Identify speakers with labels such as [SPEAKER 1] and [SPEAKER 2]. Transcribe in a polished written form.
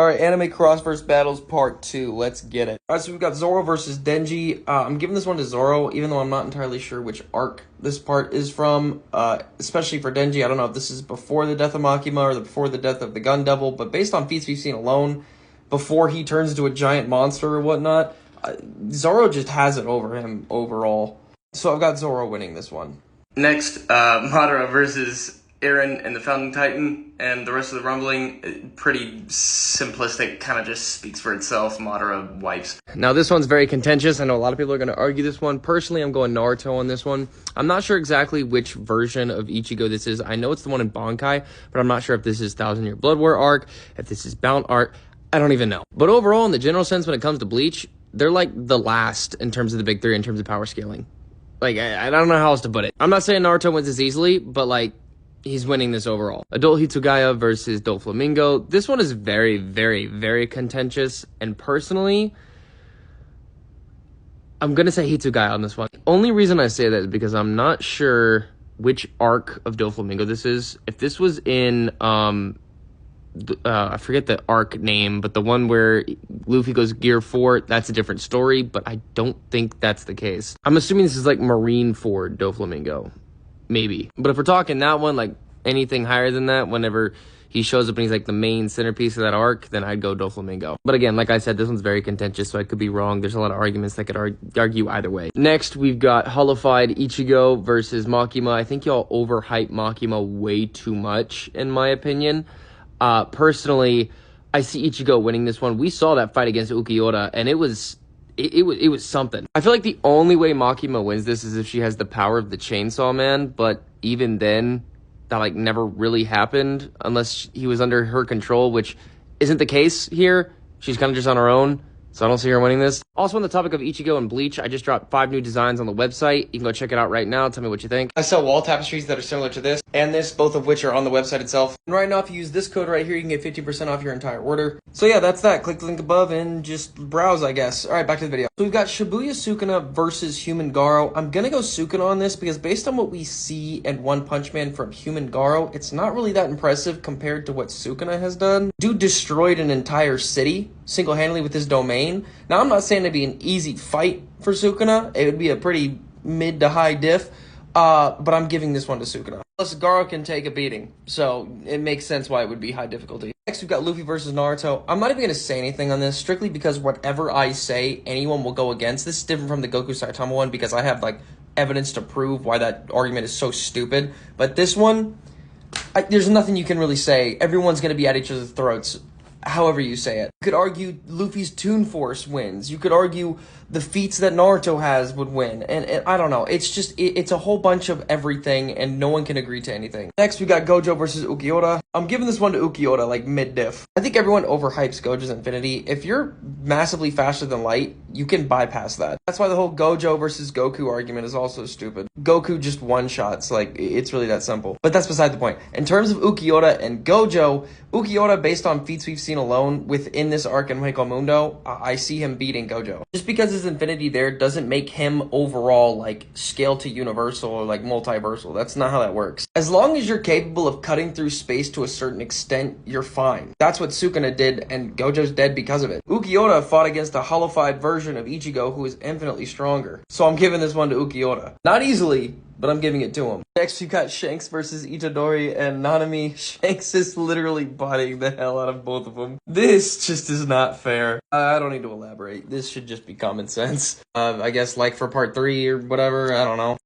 [SPEAKER 1] Alright, anime Crossverse battles part 2. Let's get it. Alright, so we've got Zoro versus Denji. I'm giving this one to Zoro, even though I'm not entirely sure which arc this part is from. Especially for Denji, I don't know if this is before the death of Makima or before the death of the Gun Devil, but based on feats we've seen alone, before he turns into a giant monster or whatnot, Zoro just has it over him overall. So I've got Zoro winning this one.
[SPEAKER 2] Next, Madara versus Eren and the Founding Titan, and the rest of the rumbling, pretty simplistic, kind of just speaks for itself. Madara wipes.
[SPEAKER 1] Now this one's very contentious. I know a lot of people are going to argue this one. Personally, I'm going Naruto on this one. I'm not sure exactly which version of Ichigo this is. I know it's the one in Bankai, but I'm not sure if this is Thousand Year Blood War arc, if this is Bound arc. I don't even know. But overall, in the general sense, when it comes to Bleach, they're like the last in terms of the big three, in terms of power scaling. Like, I don't know how else to put it. I'm not saying Naruto wins this easily, but like, he's winning this overall. Adult Hitsugaya versus Do Flamingo. This one is very, very, very contentious. And personally, I'm going to say Hitsugaya on this one. The only reason I say that is because I'm not sure which arc of Do Flamingo this is. If this was in, I forget the arc name, but the one where Luffy goes Gear 4, that's a different story, but I don't think that's the case. I'm assuming this is like Marine 4 Do Flamingo. Maybe. But if we're talking that one, like anything higher than that, whenever he shows up and he's like the main centerpiece of that arc, then I'd go Do Flamingo. But again, like I said, this one's very contentious, so I could be wrong. There's a lot of arguments that could argue either way. Next, we've got Hollified Ichigo versus Makima. I think y'all overhype Makima way too much, in my opinion. Personally, I see Ichigo winning this one. We saw that fight against Ukiura, and it was something. I feel like the only way Makima wins this is if she has the power of the Chainsaw Man, but even then, that like never really happened unless he was under her control, which isn't the case here. She's kind of just on her own, so I don't see her winning this. Also, on the topic of Ichigo and Bleach, I just dropped 5 new designs on the website. You can go check it out right now. Tell me what you think. I sell wall tapestries that are similar to this and this, both of which are on the website itself. And right now, if you use this code right here, you can get 50% off your entire order. So yeah, that's that. Click the link above and just browse, I guess. All right, back to the video. So we've got Shibuya Sukuna versus Human Garo. I'm gonna go Sukuna on this because based on what we see in One Punch Man from Human Garo, it's not really that impressive compared to what Sukuna has done. Dude destroyed an entire city single-handedly with his domain. Now, I'm not saying it'd be an easy fight for Sukuna. It would be a pretty mid to high diff, but I'm giving this one to Sukuna. Plus, Garo can take a beating, so it makes sense why it would be high difficulty. Next, we've got Luffy versus Naruto. I'm not even going to say anything on this, strictly because whatever I say, anyone will go against. This is different from the Goku Saitama one because I have, like, evidence to prove why that argument is so stupid. But this one, there's nothing you can really say. Everyone's going to be at each other's throats, however you say it. You could argue Luffy's Toon Force wins. You could argue the feats that Naruto has would win. And I don't know. It's just, it's a whole bunch of everything, and no one can agree to anything. Next, we got Gojo versus Ukiura. I'm giving this one to Ukiura, like mid-diff. I think everyone overhypes Gojo's Infinity. If you're massively faster than light, you can bypass that. That's why the whole Gojo versus Goku argument is also stupid. Goku just one-shots. Like, it's really that simple. But that's beside the point. In terms of Ukiura and Gojo, Ukiura, based on feats we've seen alone within this arc in Hueco Mundo, I see him beating Gojo. Just because his Infinity there doesn't make him overall, like, scale to universal or, like, multiversal. That's not how that works. As long as you're capable of cutting through space to a certain extent, you're fine. That's what Sukuna did, and Gojo's dead because of it. Ukiura fought against a hollified version of Ichigo who is infinitely stronger. So I'm giving this one to Ukiura. Not easily, but I'm giving it to him. Next, you've got Shanks versus Itadori and Nanami. Shanks is literally bodying the hell out of both of them. This just is not fair. I don't need to elaborate. This should just be common sense. I guess like for part 3 or whatever, I don't know.